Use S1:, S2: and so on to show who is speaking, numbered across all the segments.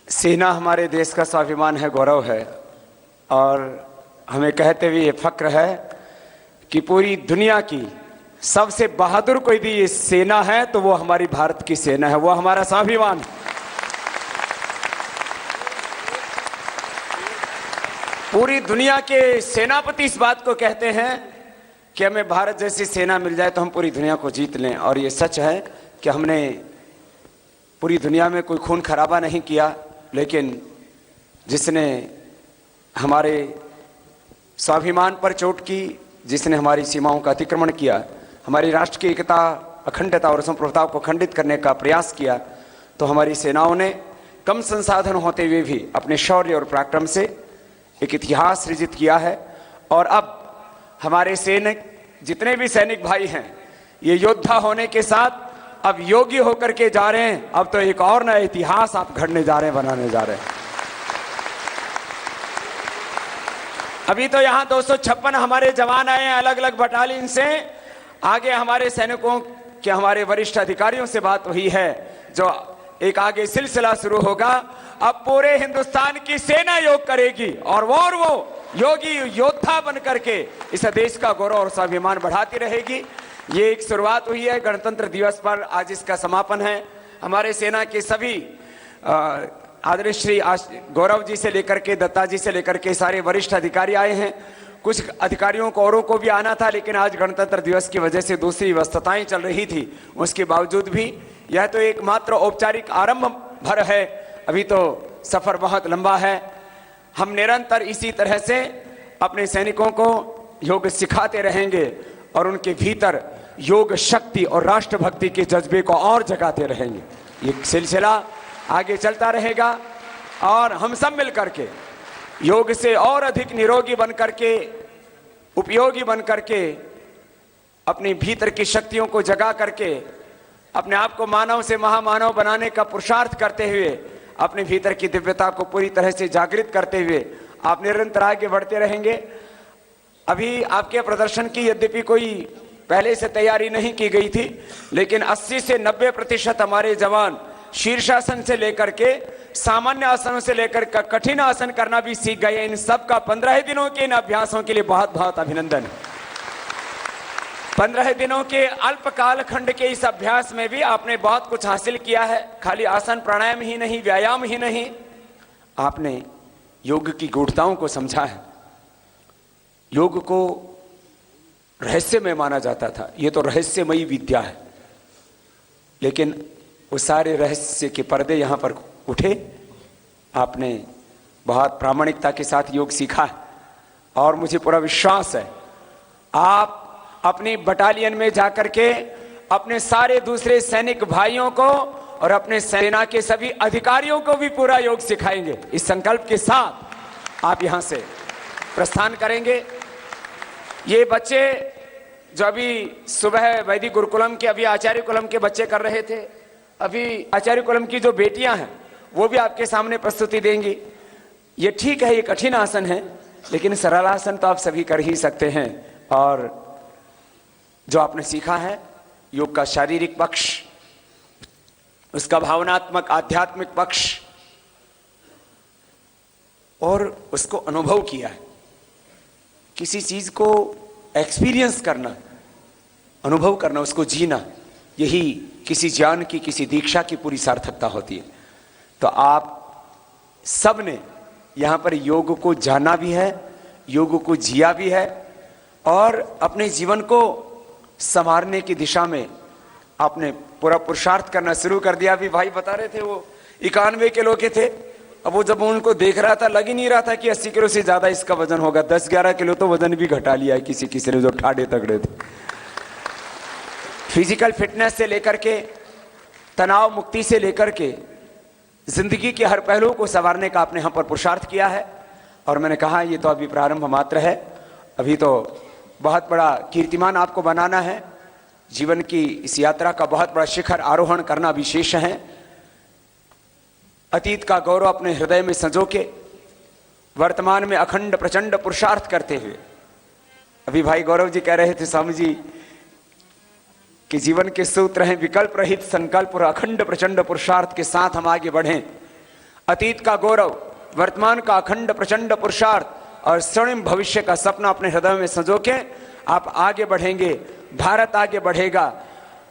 S1: सेना हमारे देश का स्वाभिमान है, गौरव है। और हमें कहते हुए ये फक्र है कि पूरी दुनिया की सबसे बहादुर कोई भी ये सेना है तो वो हमारी भारत की सेना है, वो हमारा स्वाभिमान है। पूरी दुनिया के सेनापति इस बात को कहते हैं कि हमें भारत जैसी सेना मिल जाए तो हम पूरी दुनिया को जीत लें। और ये सच है कि हमने पूरी दुनिया में कोई खून खराबा नहीं किया, लेकिन जिसने हमारे स्वाभिमान पर चोट की, जिसने हमारी सीमाओं का अतिक्रमण किया, हमारी राष्ट्र की एकता, अखंडता और संप्रभुता को खंडित करने का प्रयास किया, तो हमारी सेनाओं ने कम संसाधन होते हुए भी अपने शौर्य और पराक्रम से एक इतिहास सृजित किया है। और अब हमारे सैनिक, जितने भी सैनिक भाई हैं, ये योद्धा होने के साथ अब योगी होकर के जा रहे हैं। अब तो एक और नया इतिहास आप घड़ने जा रहे हैं, बनाने जा रहे हैं। अभी तो यहाँ 256 हमारे जवान आए हैं अलग अलग बटालियन से। आगे हमारे सैनिकों के, हमारे वरिष्ठ अधिकारियों से बात हुई है, जो एक आगे सिलसिला शुरू होगा। अब पूरे हिंदुस्तान की सेना योग करेगी और वो योगी योद्धा बन करके इस देश का गौरव और स्वाभिमान बढ़ाती रहेगी। ये एक शुरुआत हुई है गणतंत्र दिवस पर, आज इसका समापन है। हमारे सेना के सभी आदरणीय श्री गौरव जी से लेकर के, दत्ता जी से लेकर के सारे वरिष्ठ अधिकारी आए हैं। कुछ अधिकारियों को, औरों को भी आना था, लेकिन आज गणतंत्र दिवस की वजह से दूसरी व्यस्तताएं चल रही थी। उसके बावजूद भी यह तो एक मात्र औपचारिक आरंभ भर है, अभी तो सफर बहुत लंबा है। हम निरंतर इसी तरह से अपने सैनिकों को योग सिखाते रहेंगे और उनके भीतर योग शक्ति और राष्ट्रभक्ति के जज्बे को और जगाते रहेंगे। ये सिलसिला आगे चलता रहेगा और हम सब मिलकर के योग से और अधिक निरोगी बन करके, उपयोगी बन करके, अपने भीतर की शक्तियों को जगा करके, अपने आप को मानव से महामानव बनाने का पुरुषार्थ करते हुए, अपने भीतर की दिव्यता को पूरी तरह से जागृत करते हुए आप निरंतर आगे बढ़ते रहेंगे। अभी आपके प्रदर्शन की यद्यपि कोई पहले से तैयारी नहीं की गई थी, लेकिन 80 से 90% हमारे जवान शीर्षासन से लेकर के सामान्य आसनों से लेकर कठिन आसन करना भी सीख गए। इन सब का 15 दिनों के इन अभ्यासों के लिए बहुत बहुत अभिनंदन है। 15 दिनों के अल्पकाल खंड के इस अभ्यास में भी आपने बहुत कुछ हासिल किया है। खाली आसन प्राणायाम ही नहीं, व्यायाम ही नहीं, आपने योग की गूढ़ताओं को समझा है। योग को रहस्यमय माना जाता था, ये तो रहस्यमयी विद्या है, लेकिन वो सारे रहस्य के पर्दे यहां पर उठे। आपने बहुत प्रामाणिकता के साथ योग सीखा है और मुझे पूरा विश्वास है आप अपनी बटालियन में जाकर के अपने सारे दूसरे सैनिक भाइयों को और अपने सेना के सभी अधिकारियों को भी पूरा योग सिखाएंगे। इस संकल्प के साथ आप यहां से प्रस्थान करेंगे। ये बच्चे जो अभी सुबह वैदिक गुरुकुलम के, अभी आचार्य कुलम के बच्चे कर रहे थे, अभी आचार्य कुलम की जो बेटियां हैं वो भी आपके सामने प्रस्तुति देंगी। ये ठीक है, ये कठिन आसन है, लेकिन सरल आसन तो आप सभी कर ही सकते हैं। और जो आपने सीखा है योग का शारीरिक पक्ष, उसका भावनात्मक आध्यात्मिक पक्ष, और उसको अनुभव किया है। किसी चीज को एक्सपीरियंस करना, अनुभव करना, उसको जीना, यही किसी ज्ञान की, किसी दीक्षा की पूरी सार्थकता होती है। तो आप सब ने यहां पर योग को जाना भी है, योग को जिया भी है और अपने जीवन को संवारने की दिशा में आपने पूरा पुरुषार्थ करना शुरू कर दिया। अभी भाई बता रहे थे वो 91 किलो के थे, अब वो जब उनको देख रहा था लग ही नहीं रहा था कि 80 किलो से ज्यादा इसका वजन होगा। 10-11 किलो तो वजन भी घटा लिया है किसी किसी ने, जो ठाड़े तगड़े थे। फिजिकल फिटनेस से लेकर के, तनाव मुक्ति से लेकर के, जिंदगी के हर पहलू को संवारने का आपने यहां पर पुरुषार्थ किया है। और मैंने कहा ये तो अभी प्रारंभ मात्र है, अभी तो बहुत बड़ा कीर्तिमान आपको बनाना है। जीवन की इस यात्रा का बहुत बड़ा शिखर आरोहण करना विशेष है। अतीत का गौरव अपने हृदय में संजो के वर्तमान में अखंड प्रचंड पुरुषार्थ करते हुए, अभी भाई गौरव जी कह रहे थे स्वामी जी कि जीवन के सूत्र हैं विकल्प रहित संकल्प और अखंड प्रचंड पुरुषार्थ के साथ हम आगे बढ़ें। अतीत का गौरव, वर्तमान का अखंड प्रचंड पुरुषार्थ और स्वर्णिम भविष्य का सपना अपने हृदय में संजो के आप आगे बढ़ेंगे। भारत आगे बढ़ेगा।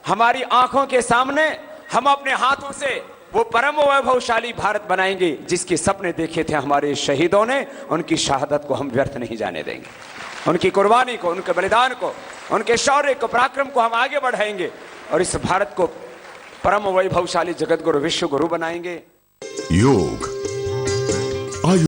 S1: हमारी आंखों के सामने हम अपने हाथों से वो परम वैभवशाली भारत बनाएंगे जिसके सपने देखे थे हमारे शहीदों ने। उनकी शहादत को हम व्यर्थ नहीं जाने देंगे। उनकी कुर्बानी को, उनके बलिदान को, उनके शौर्य को, पराक्रम को हम आगे बढ़ाएंगे और इस भारत को परम वैभवशाली जगत गुरु, विश्व गुरु बनाएंगे।
S2: योग